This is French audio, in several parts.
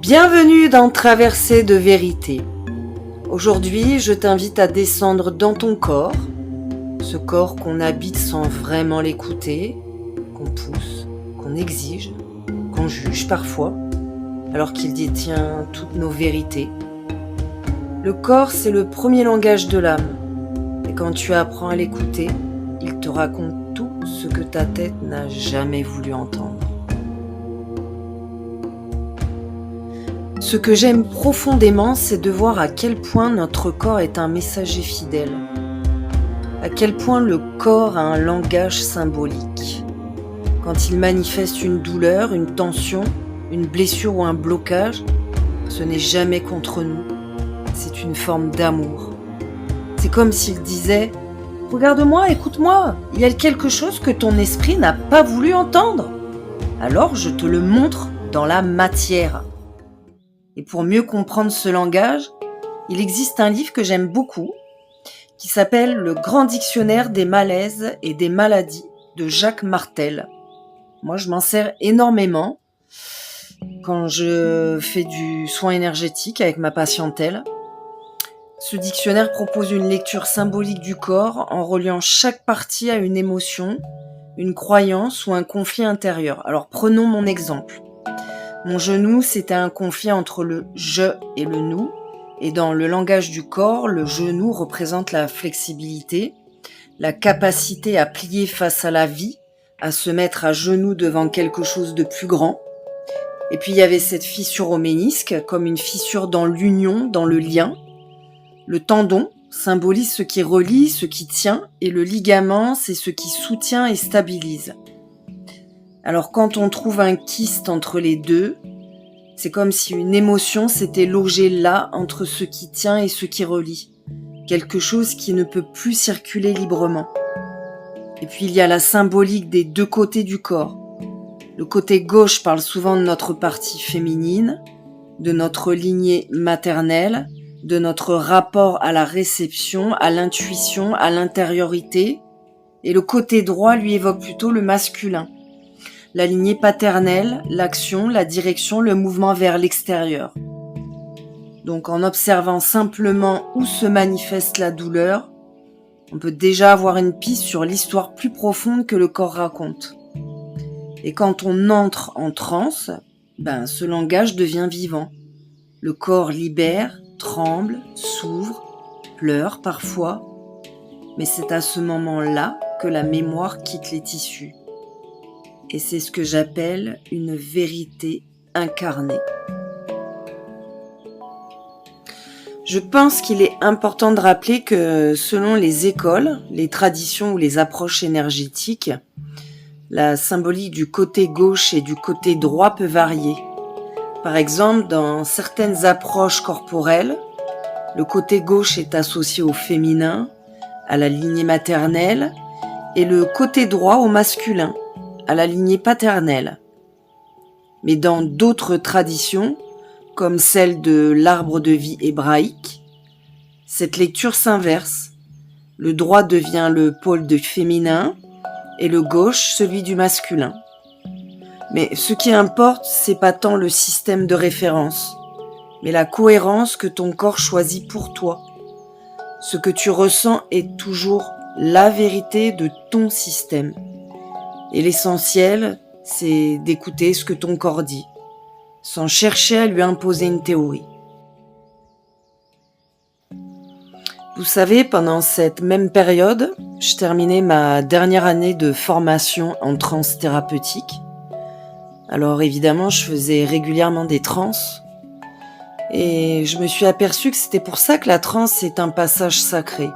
Bienvenue dans Traversée de vérité. Aujourd'hui, je t'invite à descendre dans ton corps, ce corps qu'on habite sans vraiment l'écouter, qu'on pousse, qu'on exige, qu'on juge parfois, alors qu'il détient toutes nos vérités. Le corps, c'est le premier langage de l'âme, et quand tu apprends à l'écouter, il te raconte tout ce que ta tête n'a jamais voulu entendre. Ce que j'aime profondément, c'est de voir à quel point notre corps est un messager fidèle. À quel point le corps a un langage symbolique. Quand il manifeste une douleur, une tension, une blessure ou un blocage, ce n'est jamais contre nous. C'est une forme d'amour. C'est comme s'il disait « Regarde-moi, écoute-moi, il y a quelque chose que ton esprit n'a pas voulu entendre. Alors je te le montre dans la matière. » Et pour mieux comprendre ce langage, il existe un livre que j'aime beaucoup, qui s'appelle « Le grand dictionnaire des malaises et des maladies » de Jacques Martel. Moi, je m'en sers énormément quand je fais du soin énergétique avec ma patientèle. Ce dictionnaire propose une lecture symbolique du corps en reliant chaque partie à une émotion, une croyance ou un conflit intérieur. Alors prenons mon exemple. Mon genou, c'était un conflit entre le « je » et le « nous ». Et dans le langage du corps, le genou représente la flexibilité, la capacité à plier face à la vie, à se mettre à genoux devant quelque chose de plus grand. Et puis il y avait cette fissure au ménisque, comme une fissure dans l'union, dans le lien. Le tendon symbolise ce qui relie, ce qui tient, et le ligament, c'est ce qui soutient et stabilise. Alors quand on trouve un kyste entre les deux, c'est comme si une émotion s'était logée là entre ce qui tient et ce qui relie. Quelque chose qui ne peut plus circuler librement. Et puis il y a la symbolique des deux côtés du corps. Le côté gauche parle souvent de notre partie féminine, de notre lignée maternelle, de notre rapport à la réception, à l'intuition, à l'intériorité. Et le côté droit lui évoque plutôt le masculin. La lignée paternelle, l'action, la direction, le mouvement vers l'extérieur. Donc en observant simplement où se manifeste la douleur, on peut déjà avoir une piste sur l'histoire plus profonde que le corps raconte. Et quand on entre en transe, ce langage devient vivant. Le corps libère, tremble, s'ouvre, pleure parfois, mais c'est à ce moment-là que la mémoire quitte les tissus. Et c'est ce que j'appelle une vérité incarnée. Je pense qu'il est important de rappeler que selon les écoles, les traditions ou les approches énergétiques, la symbolique du côté gauche et du côté droit peut varier. Par exemple, dans certaines approches corporelles, le côté gauche est associé au féminin, à la lignée maternelle, et le côté droit au masculin, à la lignée paternelle. Mais dans d'autres traditions, comme celle de l'arbre de vie hébraïque, cette lecture s'inverse. Le droit devient le pôle du féminin et le gauche celui du masculin. Mais ce qui importe, c'est pas tant le système de référence, mais la cohérence que ton corps choisit pour toi. Ce que tu ressens est toujours la vérité de ton système. Et l'essentiel, c'est d'écouter ce que ton corps dit, sans chercher à lui imposer une théorie. Vous savez, pendant cette même période, je terminais ma dernière année de formation en transe thérapeutique. Alors évidemment, je faisais régulièrement des transes. Et je me suis aperçue que c'était pour ça que la transe est un passage sacré.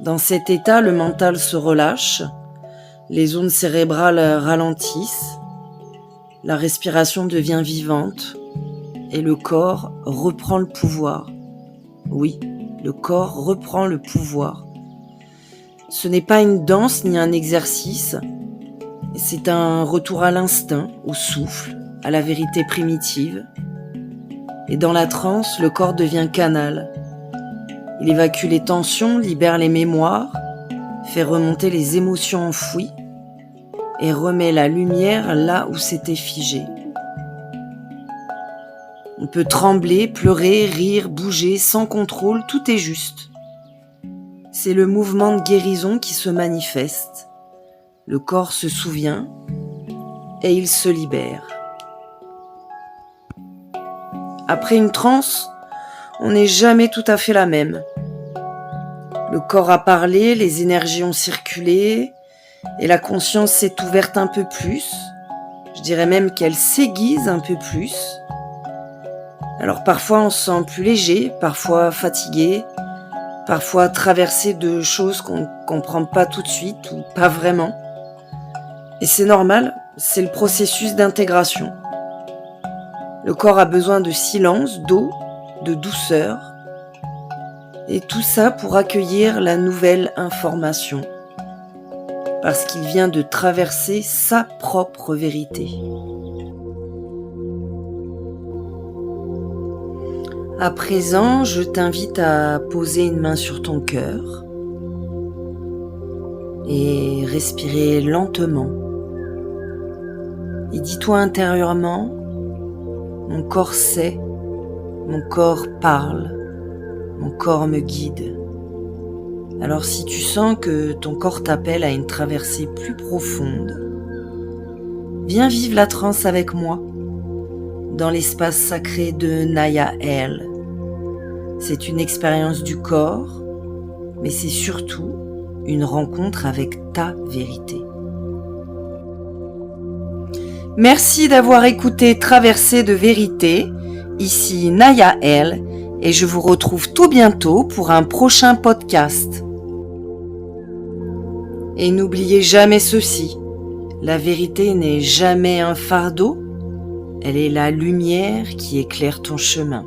Dans cet état, le mental se relâche, les ondes cérébrales ralentissent, la respiration devient vivante et le corps reprend le pouvoir. Oui, le corps reprend le pouvoir. Ce n'est pas une danse ni un exercice, c'est un retour à l'instinct, au souffle, à la vérité primitive. Et dans la transe, le corps devient canal. Il évacue les tensions, libère les mémoires, fait remonter les émotions enfouies et remet la lumière là où c'était figé. On peut trembler, pleurer, rire, bouger, sans contrôle, tout est juste. C'est le mouvement de guérison qui se manifeste. Le corps se souvient et il se libère. Après une transe, on n'est jamais tout à fait la même. Le corps a parlé, les énergies ont circulé et la conscience s'est ouverte un peu plus. Je dirais même qu'elle s'aiguise un peu plus. Alors parfois on se sent plus léger, parfois fatigué, parfois traversé de choses qu'on ne comprend pas tout de suite ou pas vraiment. Et c'est normal, c'est le processus d'intégration. Le corps a besoin de silence, d'eau, de douceur. Et tout ça pour accueillir la nouvelle information. Parce qu'il vient de traverser sa propre vérité. À présent, je t'invite à poser une main sur ton cœur et respirer lentement. Et dis-toi intérieurement, mon corps sait, mon corps parle, mon corps me guide. Alors si tu sens que ton corps t'appelle à une traversée plus profonde, viens vivre la transe avec moi dans l'espace sacré de Naya El. C'est une expérience du corps, mais c'est surtout une rencontre avec ta vérité. Merci d'avoir écouté Traversée de vérité, ici Naya El, et je vous retrouve tout bientôt pour un prochain podcast. Et n'oubliez jamais ceci, la vérité n'est jamais un fardeau, elle est la lumière qui éclaire ton chemin.